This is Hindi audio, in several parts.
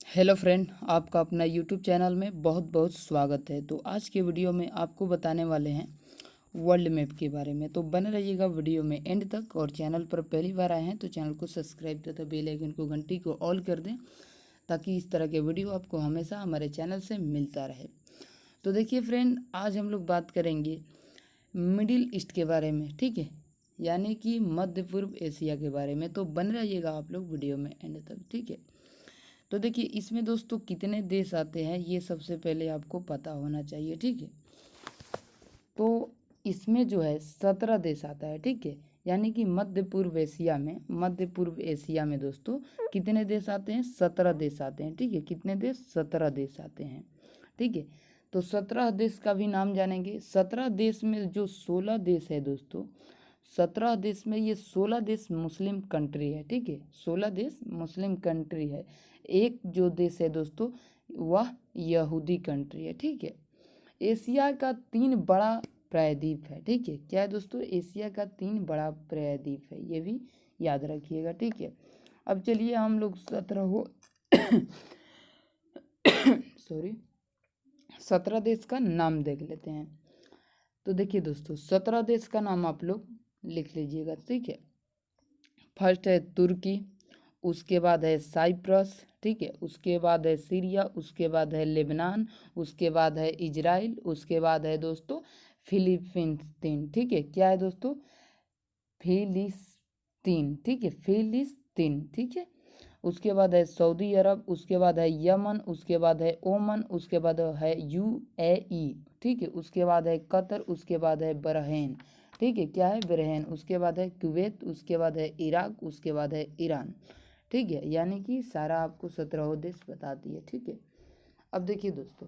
हेलो फ्रेंड, आपका अपना यूट्यूब चैनल में बहुत बहुत स्वागत है। तो आज के वीडियो में आपको बताने वाले हैं वर्ल्ड मैप के बारे में। तो बने रहिएगा वीडियो में एंड तक। और चैनल पर पहली बार आए हैं तो चैनल को सब्सक्राइब तथा बेल आइकन को घंटी को ऑल कर दें, ताकि इस तरह के वीडियो आपको हमेशा हमारे चैनल से मिलता रहे। तो देखिए फ्रेंड, आज हम लोग बात करेंगे मिडिल ईस्ट के बारे में, ठीक है, यानी कि मध्य पूर्व एशिया के बारे में। तो बने रहिएगा आप लोग वीडियो में एंड तक, ठीक है। तो देखिए इसमें दोस्तों कितने देश आते हैं ये सबसे पहले आपको पता होना चाहिए, ठीक है। तो इसमें जो है 17 देश आता है, ठीक है, यानी कि मध्य पूर्व एशिया में दोस्तों कितने देश आते हैं? 17 देश आते हैं, ठीक है। कितने देश? 17 देश आते हैं, ठीक है। तो 17 देश का भी नाम जानेंगे। 17 देश में जो 16 देश है दोस्तों, 17 देश में ये 16 देश मुस्लिम कंट्री है, ठीक है। 16 देश मुस्लिम कंट्री है। एक जो देश है दोस्तों वह यहूदी कंट्री है, ठीक है। एशिया का 3 बड़ा प्रायद्वीप है, ठीक है। क्या है दोस्तों? एशिया का 3 बड़ा प्रायद्वीप है, ये भी याद रखिएगा, ठीक है। अब चलिए हम लोग 17 देश का नाम देख लेते हैं। तो देखिए दोस्तों 17 देश का नाम आप लोग लिख लीजिएगा, ठीक है। फर्स्ट है तुर्की, उसके बाद है साइप्रस, ठीक है, उसके बाद है सीरिया, उसके बाद है लेबनान, उसके बाद है इजराइल, उसके बाद है दोस्तों फिलीपींस, ठीक है। क्या है दोस्तों? फिलिस्तीन, ठीक है, फिलिस्तीन, ठीक है। उसके बाद है सऊदी अरब, उसके बाद है यमन, उसके बाद है ओमन, उसके बाद है यूएई, ठीक है। उसके बाद है कतर, उसके बाद है बहरीन, ठीक है। क्या है? बहरीन। उसके बाद है कुवैत, उसके बाद है इराक, उसके बाद है ईरान, ठीक है। यानी कि सारा आपको 17 देश बता दिए, ठीक है। अब देखिए दोस्तों,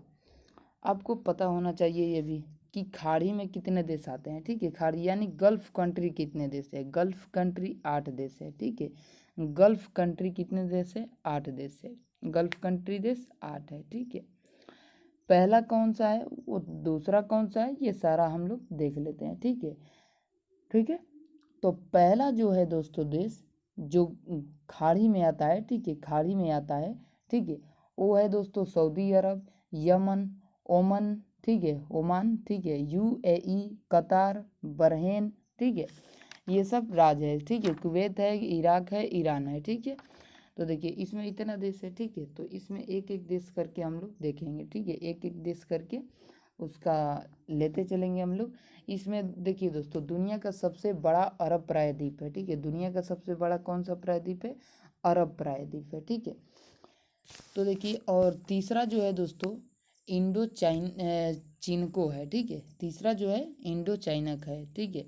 आपको पता होना चाहिए ये भी कि खाड़ी में कितने देश आते हैं, ठीक है। खाड़ी यानी गल्फ कंट्री कितने देश है? गल्फ कंट्री 8 देश है, ठीक है। गल्फ कंट्री कितने देश है? 8 देश है। गल्फ कंट्री देश 8 है, ठीक है। पहला कौन सा है, वो दूसरा कौन सा है, ये सारा हम लोग देख लेते हैं, ठीक है, ठीक है। तो पहला जो है दोस्तों देश जो खाड़ी में आता है, ठीक है, खाड़ी में आता है, ठीक है, वो है दोस्तों सऊदी अरब, यमन, ओमन, ठीक है, ओमान, ठीक है, यूएई, कतार, बहरीन, ठीक है, ये सब राज्य है, ठीक है। कुवैत है, इराक है, ईरान है, ठीक है। तो देखिए इसमें इतना देश है, ठीक है। तो इसमें एक एक देश करके हम लोग देखेंगे, ठीक है, एक एक देश करके उसका लेते चलेंगे हम लोग। इसमें देखिए दोस्तों दुनिया का सबसे बड़ा अरब प्रायद्वीप है, ठीक है। दुनिया का सबसे बड़ा कौन सा प्रायद्वीप है? अरब प्रायद्वीप है, ठीक है। तो देखिए और तीसरा जो है दोस्तों इंडो चिनको है, ठीक है। तीसरा जो है इंडो चाइनक है, ठीक है।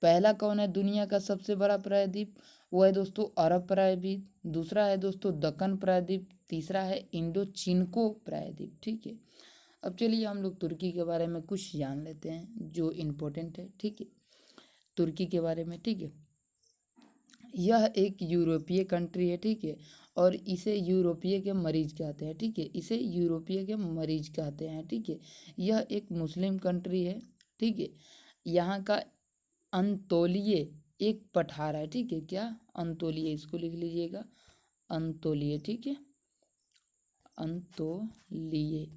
पहला कौन है दुनिया का सबसे बड़ा प्रायद्वीप? वो है दोस्तों अरब प्रायद्वीप। दूसरा है दोस्तों दक्कन प्रायद्वीप। तीसरा है इंडो चिनको प्रायद्वीप, ठीक है। अब चलिए हम लोग तुर्की के बारे में कुछ जान लेते हैं जो इम्पोर्टेंट है, ठीक है, तुर्की के बारे में, ठीक है। यह एक यूरोपीय कंट्री है, ठीक है, और इसे यूरोपीय के मरीज कहते हैं, ठीक है, इसे यूरोपीय के मरीज कहते हैं, ठीक है। यह एक मुस्लिम कंट्री है, ठीक है। यहाँ का अंतोलिये एक पठार है, ठीक है। क्या? अंतोलिये, इसको लिख लीजिएगा, अंतोलिये, ठीक है, अंतोलिये,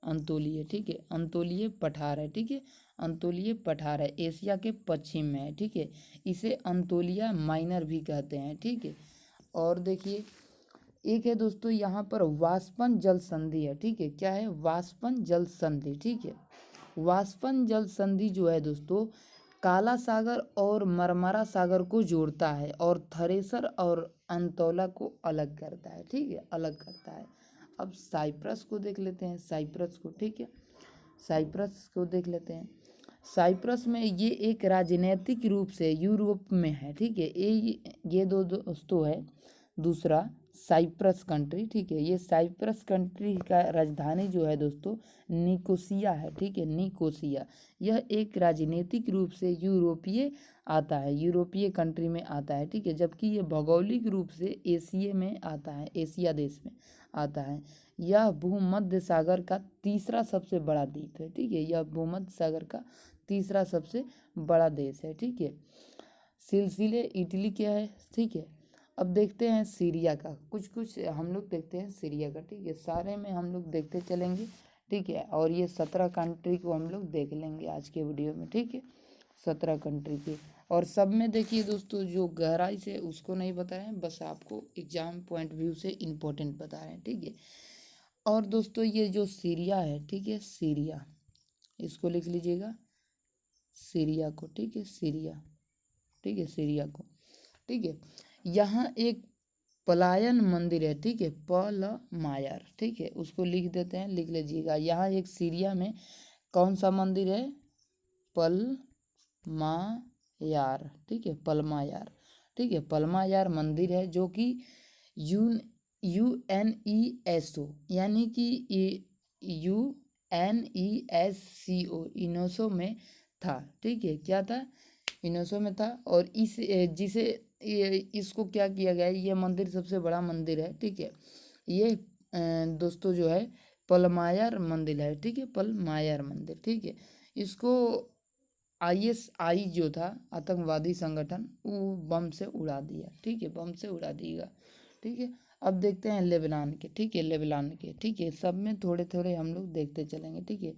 अंतोलिये, ठीक है, अंतोलिये पठार है, ठीक है। अंतोलिये पठार है, एशिया के पश्चिम में है, ठीक है। इसे अंतोलिया माइनर भी कहते हैं, ठीक है। और देखिए एक है दोस्तों यहाँ पर वाष्पन जल संधि है, ठीक है। क्या है? वाष्पन जल संधि, ठीक है। वाष्पन जल संधि जो है दोस्तों काला सागर और मरमरा सागर को जोड़ता है और थरेसर और अंतोला को अलग करता है, ठीक है, अलग करता है। अब साइप्रस को देख लेते हैं, साइप्रस को, ठीक है, साइप्रस को देख लेते हैं। साइप्रस में ये एक राजनीतिक रूप से यूरोप में है, ठीक है। ये दो दोस्तों है दूसरा साइप्रस कंट्री, ठीक है। ये साइप्रस कंट्री का राजधानी जो है दोस्तों निकोसिया है, ठीक है, निकोसिया। यह एक राजनीतिक रूप से यूरोपीय आता है, यूरोपीय कंट्री में आता है, ठीक है, जबकि ये भौगोलिक रूप से एशिया में आता है, एशिया देश में आता है। यह भूमध्य सागर का तीसरा सबसे बड़ा द्वीप है, ठीक है। यह भूमध्य सागर का तीसरा सबसे बड़ा देश है, ठीक है। सिलसिले इटली क्या है, ठीक है। अब देखते हैं सीरिया का, कुछ कुछ हम लोग देखते हैं सीरिया का, ठीक है। सारे में हम लोग देखते चलेंगे, ठीक है। और ये 17 कंट्री को हम लोग देख लेंगे आज के वीडियो में, ठीक है। 17 कंट्री के, और सब में देखिए दोस्तों जो गहराई से उसको नहीं बताएं, बस आपको एग्जाम पॉइंट व्यू से इम्पोर्टेंट बता रहे हैं, ठीक है। और दोस्तों ये जो सीरिया है, ठीक है, सीरिया, इसको लिख लीजिएगा, सीरिया को, ठीक है, सीरिया, ठीक है, सीरिया को, ठीक है। यहाँ एक पलायन मंदिर है, ठीक है, पलमायर, ठीक है, उसको लिख देते हैं, लिख लीजिएगा। यहाँ एक सीरिया में कौन सा मंदिर है, पलमायार, ठीक है, पलमायार, ठीक है, पलमायार मंदिर है, जो कि UNESCO यानी कि UNESCO इनोसो में था, ठीक है, क्या था, इनोसो में था। और इस जिसे इसको क्या किया गया है, ये मंदिर सबसे बड़ा मंदिर है, ठीक है। ये दोस्तों जो है पलमायर मंदिर है, ठीक है, पलमायर मंदिर, ठीक है। इसको ISI जो था आतंकवादी संगठन, वो बम से उड़ा दिया, ठीक है, बम से उड़ा दिएगा, ठीक है। अब देखते हैं लेबनान के, ठीक है, लेबनान के, ठीक है, सब में थोड़े थोड़े हम लोग देखते चलेंगे, ठीक है।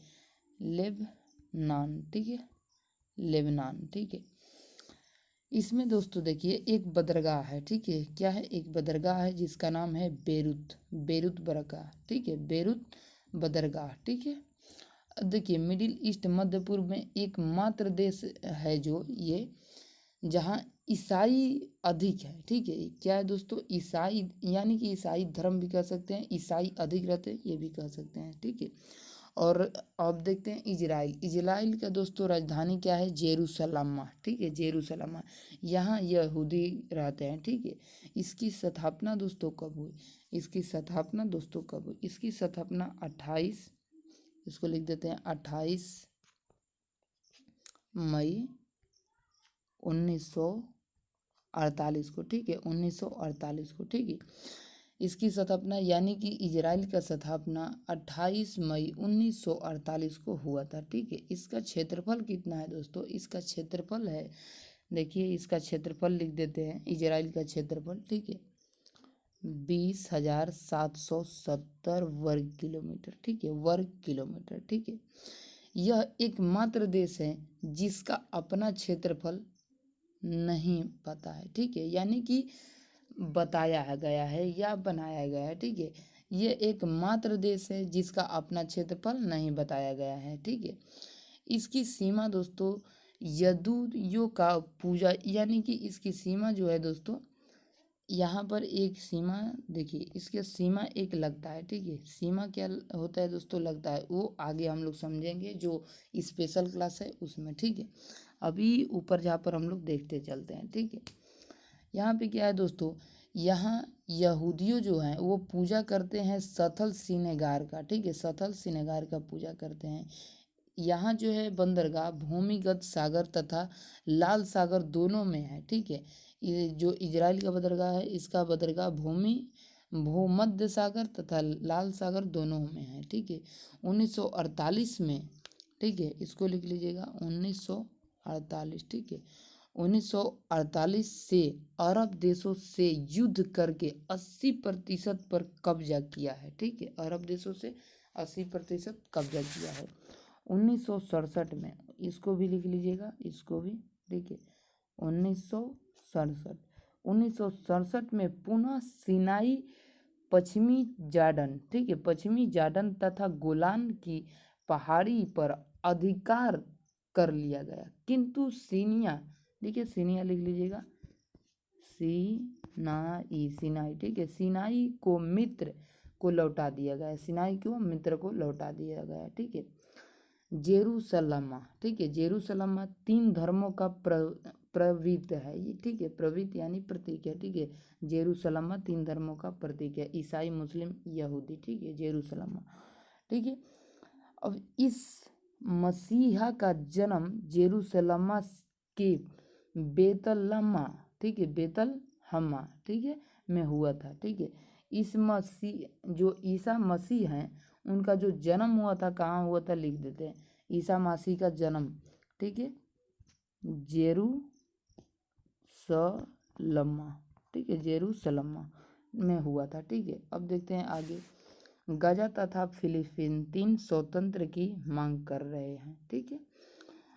लेबनान, ठीक है, लेबनान, ठीक है। इसमें दोस्तों देखिए एक बदरगाह है, ठीक है, क्या है, एक बदरगाह है जिसका नाम है बेरूत, बेरूत बरगाह, ठीक है, बेरूत बदरगाह, ठीक है। अब देखिए मिडिल ईस्ट, मध्य पूर्व में एकमात्र देश है जो ये, जहाँ ईसाई अधिक है, ठीक है। क्या है दोस्तों, ईसाई, यानी कि ईसाई धर्म भी कह सकते हैं, ईसाई अधिक रहते हैं ये भी कह सकते हैं, ठीक है। और अब देखते हैं इजराइल, इजराइल का दोस्तों राजधानी क्या है, जेरूसलम, ठीक है, जेरूसलम। यहाँ यहूदी रहते हैं, ठीक है। इसकी स्थापना दोस्तों कब हुई, इसकी स्थापना दोस्तों कब हुई, इसकी स्थापना 28, इसको लिख देते हैं 28 मई 1948 को, ठीक है, 1948 को, ठीक है। इसकी स्थापना यानी कि इजराइल का स्थापना 28 मई 1948 को हुआ था, ठीक है। इसका क्षेत्रफल कितना है दोस्तों, इसका क्षेत्रफल है, देखिए इसका क्षेत्रफल लिख देते हैं, इजराइल का क्षेत्रफल, ठीक है, 20,770 वर्ग किलोमीटर, ठीक है, वर्ग किलोमीटर, ठीक है। यह एकमात्र देश है जिसका अपना क्षेत्रफल नहीं पता है, ठीक है, यानी कि बताया गया है या बनाया गया है, ठीक है। ये एकमात्र देश है जिसका अपना क्षेत्रफल नहीं बताया गया है, ठीक है। इसकी सीमा दोस्तों यदूयों का पूजा, यानी कि इसकी सीमा जो है दोस्तों, यहाँ पर एक सीमा, देखिए इसके सीमा एक लगता है, ठीक है। सीमा क्या होता है दोस्तों, लगता है, वो आगे हम लोग समझेंगे जो स्पेशल क्लास है उसमें, ठीक है। अभी ऊपर जहाँ पर हम लोग देखते चलते हैं, ठीक है। यहाँ पे क्या है दोस्तों, यहाँ यहूदियों जो हैं वो पूजा करते हैं सथल सिनेगार का, ठीक है, सथल सिनेगार का पूजा करते हैं। यहाँ जो है बंदरगाह भूमिगत सागर तथा लाल सागर दोनों में है, ठीक है। ये जो इजराइल का बंदरगाह है, इसका बंदरगाह भूमध्य सागर तथा लाल सागर दोनों में है, ठीक है। 1948 में, ठीक है, इसको लिख लीजिएगा 1948, ठीक है। 1948 से अरब देशों से युद्ध करके 80% पर कब्जा किया है, ठीक है, अरब देशों से 80% कब्जा किया है। 1967 में, इसको भी लिख लीजिएगा, इसको भी, ठीक है, 1967 में पुनः सिनाई, पश्चिमी जॉर्डन, ठीक है, पश्चिमी जॉर्डन तथा गोलान की पहाड़ी पर अधिकार कर लिया गया, किंतु सीनिया, देखिए सीनिया लिख लीजिएगा, सीनाई, सीनाई, ठीक है, सीनाई को मित्र को लौटा दिया गया, सीनाई को मित्र को लौटा दिया गया, ठीक है। जेरूसलम, ठीक है, जेरूसलम 3 धर्मों का प्रवृत्त है ये, ठीक है, प्रवृत्त यानी प्रतीक है, ठीक है। जेरूसलम 3 धर्मों का प्रतीक है, ईसाई, मुस्लिम, यहूदी, ठीक है, जेरूसलम, ठीक है। अब इस मसीहा का जन्म जेरूसलम के बेतलहमा, ठीक है, बेतलहमा, ठीक है, में हुआ था, ठीक है। इस मसीह जो ईसा मसीह हैं उनका जो जन्म हुआ था, कहाँ हुआ था, लिख देते हैं, ईसा मसीह का जन्म, ठीक है, जेरूसलम, ठीक है, जेरूसलम में हुआ था। ठीक है, अब देखते हैं आगे। गाजा तथा फिलिस्तीन स्वतंत्र की मांग कर रहे हैं। ठीक है,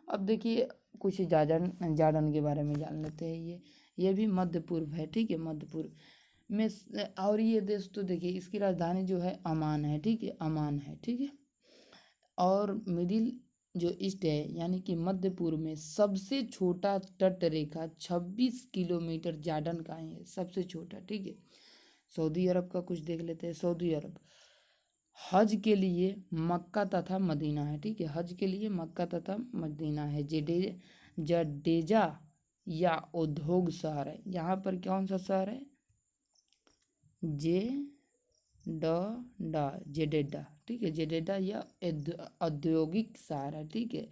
अब देखिए कुछ जार्डन के बारे में जान लेते हैं। ये भी मध्य पूर्व है। ठीक है, मध्य पूर्व में और ये देश तो देखिए इसकी राजधानी जो है अमान है। ठीक है, अमान है। ठीक है, और मिडिल जो ईस्ट है यानी कि मध्य पूर्व में सबसे छोटा तट रेखा 26 किलोमीटर जॉर्डन का है, सबसे छोटा। ठीक है, सऊदी अरब का कुछ देख लेते हैं। सऊदी अरब हज के लिए मक्का तथा मदीना है। ठीक है, हज के लिए मक्का तथा मदीना है। जडेजा या उद्योग शहर है। यहाँ पर कौन सा शहर है? जेडेडा। ठीक है, जेडेडा या औद्योगिक शहर है। ठीक है,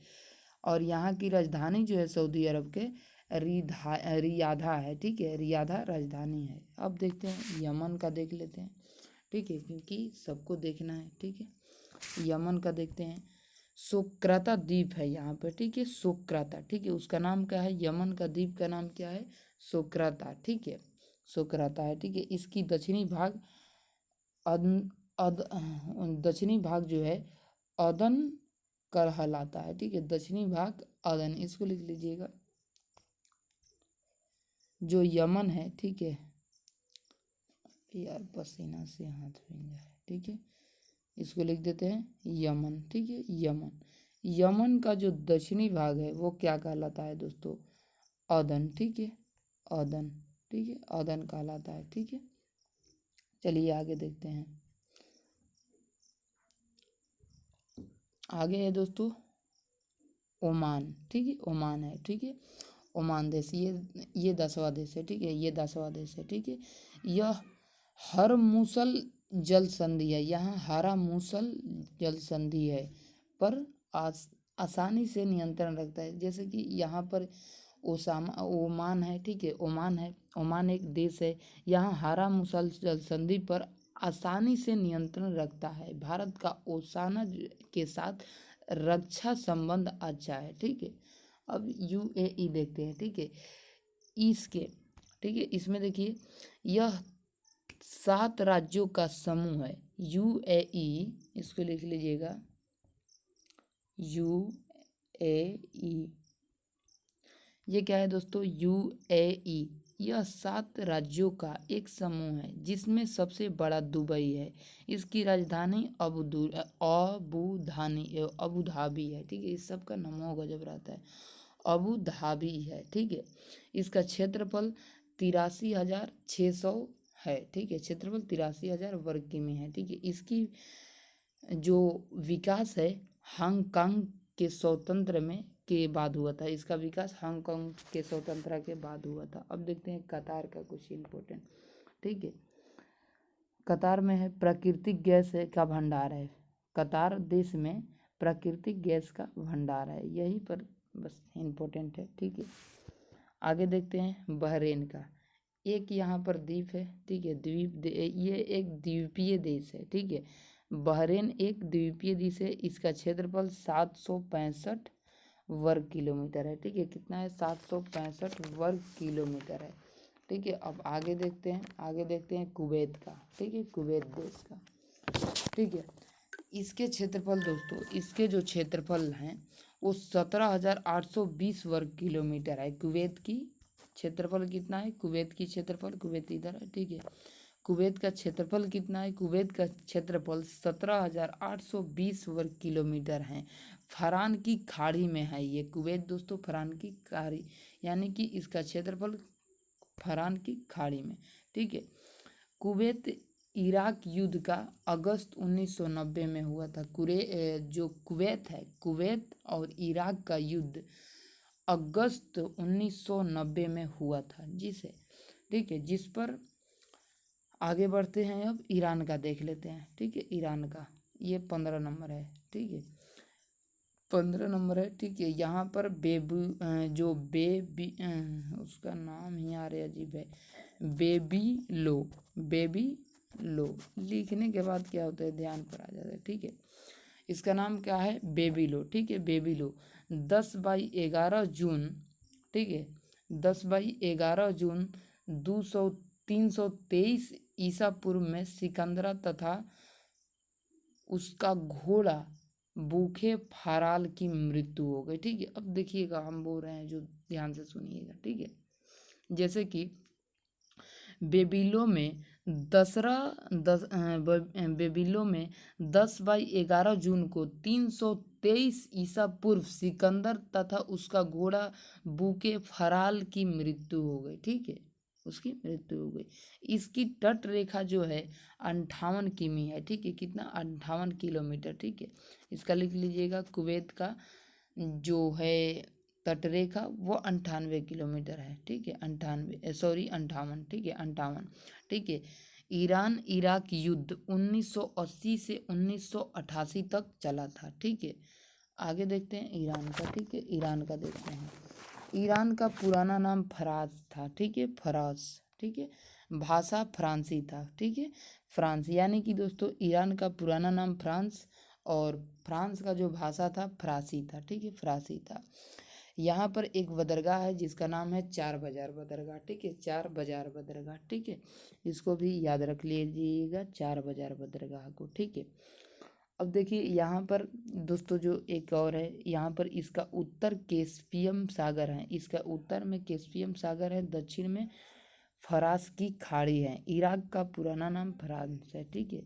और यहाँ की राजधानी जो है सऊदी अरब के रियाधा है। ठीक है, रियाधा राजधानी है। अब देखते हैं यमन का देख लेते हैं। ठीक है, क्योंकि सबको देखना है। ठीक है, यमन का देखते हैं। सोक्राता द्वीप है यहाँ पर। ठीक है, सोक्राता। ठीक है, उसका नाम क्या है? यमन का द्वीप का नाम क्या है? सोक्राता। ठीक है, सोक्राता है। ठीक है, इसकी दक्षिणी भाग दक्षिणी भाग जो है अदन कहलाता है। ठीक है, दक्षिणी भाग अदन, इसको लिख लीजिएगा। जो यमन है, ठीक है यार, पसीना से हाथ भींगा है। ठीक है, इसको लिख देते हैं यमन। ठीक है, यमन। यमन का जो दक्षिणी भाग है वो क्या कहलाता है दोस्तों? अदन। ठीक है, अदन। ठीक है, अदन कहलाता है। ठीक है, चलिए आगे देखते हैं। आगे है दोस्तों ओमान। ठीक है, ओमान है। ठीक है, ओमान देश, ये 10वां देश है। ठीक है, ये 10वां देश है। ठीक है, यह हर मूसल जल संधि है। यहाँ हरा मूसल जल संधि है पर आसानी से नियंत्रण रखता है। जैसे कि यहाँ पर ओमान है। ठीक है, ओमान है। ओमान एक देश है। यहाँ हरा मूसल जल संधि पर आसानी से नियंत्रण रखता है। भारत का ओसाना के साथ रक्षा संबंध अच्छा है। ठीक है, अब यूएई देखते हैं। ठीक है, इसके ठीक है, इसमें देखिए यह 7 राज्यों का समूह है। यूएई, इसको लिख लीजिएगा, यूएई। ये क्या है दोस्तों? यूएई। यह 7 राज्यों का एक समूह है जिसमें सबसे बड़ा दुबई है। इसकी राजधानी अबू धाबी है। ठीक है, इस सब का नमो गजब रहता है। अबू धाबी है। ठीक है, इसका क्षेत्रफल 83,600 है। ठीक है, क्षेत्रफल 83,000 वर्ग किमी है। ठीक है, इसकी जो विकास है हांगकांग के स्वतंत्र में के बाद हुआ था। इसका विकास हांगकांग के स्वतंत्रता के बाद हुआ था। अब देखते हैं कतार का कुछ इम्पोर्टेंट। ठीक है, कतार में है प्राकृतिक गैस का भंडार है। कतार देश में प्राकृतिक गैस का भंडार है। यही पर बस इम्पोर्टेंट है। ठीक है, आगे देखते हैं बहरीन का। एक यहाँ पर द्वीप है। ठीक है, ये एक द्वीपीय देश है। ठीक है, बहरीन एक द्वीपीय देश है। इसका क्षेत्रफल 765 वर्ग किलोमीटर है। ठीक है, कितना है? 765 वर्ग किलोमीटर है। ठीक है, अब आगे देखते हैं। आगे देखते हैं कुवैत का। ठीक है, कुवैत देश का। ठीक है, इसके क्षेत्रफल दोस्तों, इसके जो क्षेत्रफल हैं वो 17,820 वर्ग किलोमीटर है। कुवैत की क्षेत्रफल कितना है? कुवैत की क्षेत्रफल, कुवैत इधर है। ठीक है, कुवैत का क्षेत्रफल कितना है? कुवैत का क्षेत्रफल 17,820 वर्ग किलोमीटर है। फरहान की खाड़ी में है ये कुवैत दोस्तों। फरहान की खाड़ी यानी कि इसका क्षेत्रफल फरहान की खाड़ी में। ठीक है, कुवैत इराक युद्ध का अगस्त 1990 में हुआ था। जो कुवैत है, कुवैत और इराक का युद्ध अगस्त 1990 में हुआ था जिसे ठीक है, जिस पर आगे बढ़ते हैं। अब ईरान का देख लेते हैं। ठीक है, ईरान का ये 15 नंबर है। ठीक है, 15 नंबर है। ठीक है, यहाँ पर उसका नाम ही यार अजीब है। बेबी लो लिखने के बाद क्या होता है ध्यान पर आ जाता है। ठीक है, इसका नाम क्या है? बेबीलो। ठीक है, बेबीलो 10/11 जून। ठीक है, 10/11 जून 323 ईसा पूर्व में सिकंदरा तथा उसका घोड़ा भूखे फराल की मृत्यु हो गई। ठीक है, अब देखिएगा हम बोल रहे हैं जो, ध्यान से सुनिएगा। ठीक है, जैसे कि बेबीलो में बेबीलो में 10/11 जून को 323 ईसा पूर्व सिकंदर तथा उसका घोड़ा बूके फराल की मृत्यु हो गई। ठीक है, उसकी मृत्यु हो गई। इसकी तट रेखा जो है 58 किमी है। ठीक है, कितना, 58 किलोमीटर। ठीक है, इसका लिख लीजिएगा, कुवैत का जो है तटरेखा वो 98 किलोमीटर है। ठीक है, 58। ठीक है, 58। ठीक है, ईरान इराक युद्ध 1980 से 1988 तक चला था। ठीक है, आगे देखते हैं ईरान का। ठीक है, ईरान का देखते हैं। ईरान का पुराना नाम फराज था। ठीक है, फराज। ठीक है, भाषा फ्रांसी था। ठीक है, फ्रांस, यानी कि दोस्तों ईरान का पुराना नाम फ्रांस और फ्रांस का जो भाषा था फ्रांसी था। ठीक है, फ्रांसी था। यहाँ पर एक बदरगाह है जिसका नाम है चार बाजार बदरगाह। ठीक है, चार बाजार बदरगाह। ठीक है, इसको भी याद रख लीजिएगा, चार बाजार बदरगाह को। ठीक है, अब देखिए यहाँ पर दोस्तों जो एक और है, यहाँ पर इसका उत्तर कैस्पियन सागर है। इसका उत्तर में कैस्पियन सागर है, दक्षिण में फरास की खाड़ी है। इराक का पुराना नाम फ्रांस है। ठीक है,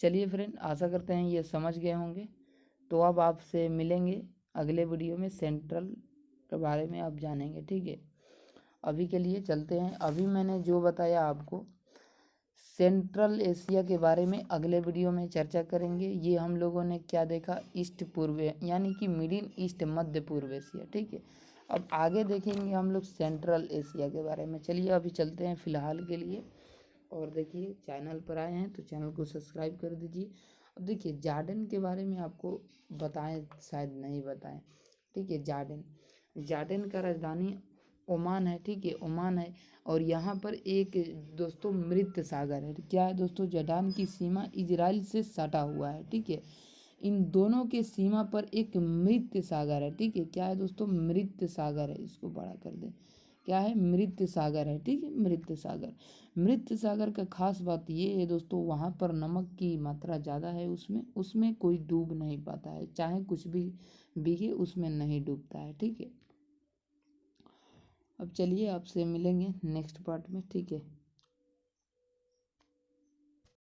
चलिए फ्रेंड, आशा करते हैं ये समझ गए होंगे। तो अब आपसे मिलेंगे अगले वीडियो में, सेंट्रल के बारे में आप जानेंगे। ठीक है, अभी के लिए चलते हैं। अभी मैंने जो बताया आपको सेंट्रल एशिया के बारे में अगले वीडियो में चर्चा करेंगे। ये हम लोगों ने क्या देखा, ईस्ट पूर्व यानी कि मिडिल ईस्ट, मध्य पूर्व एशिया। ठीक है, अब आगे देखेंगे हम लोग सेंट्रल एशिया के बारे में। चलिए अभी चलते हैं फिलहाल के लिए। और देखिए चैनल पर आए हैं तो चैनल को सब्सक्राइब कर दीजिए। अब देखिए जार्डन के बारे में आपको बताएं, शायद नहीं बताएं। ठीक है, जार्डन, जार्डन का राजधानी ओमान है। ठीक है, ओमान है। और यहाँ पर एक दोस्तों मृत सागर है। क्या है दोस्तों, जॉर्डन की सीमा इजराइल से सटा हुआ है। ठीक है, इन दोनों के सीमा पर एक मृत सागर है। ठीक है, क्या है दोस्तों, मृत सागर है। इसको बड़ा कर दें, क्या है, मृत सागर है। ठीक है, मृत सागर। मृत सागर का खास बात ये है दोस्तों, वहाँ पर नमक की मात्रा ज़्यादा है। उसमें उसमें कोई डूब नहीं पाता है, चाहे कुछ भी भीगे उसमें नहीं डूबता है। ठीक है, अब चलिए आपसे मिलेंगे नेक्स्ट पार्ट में। ठीक है।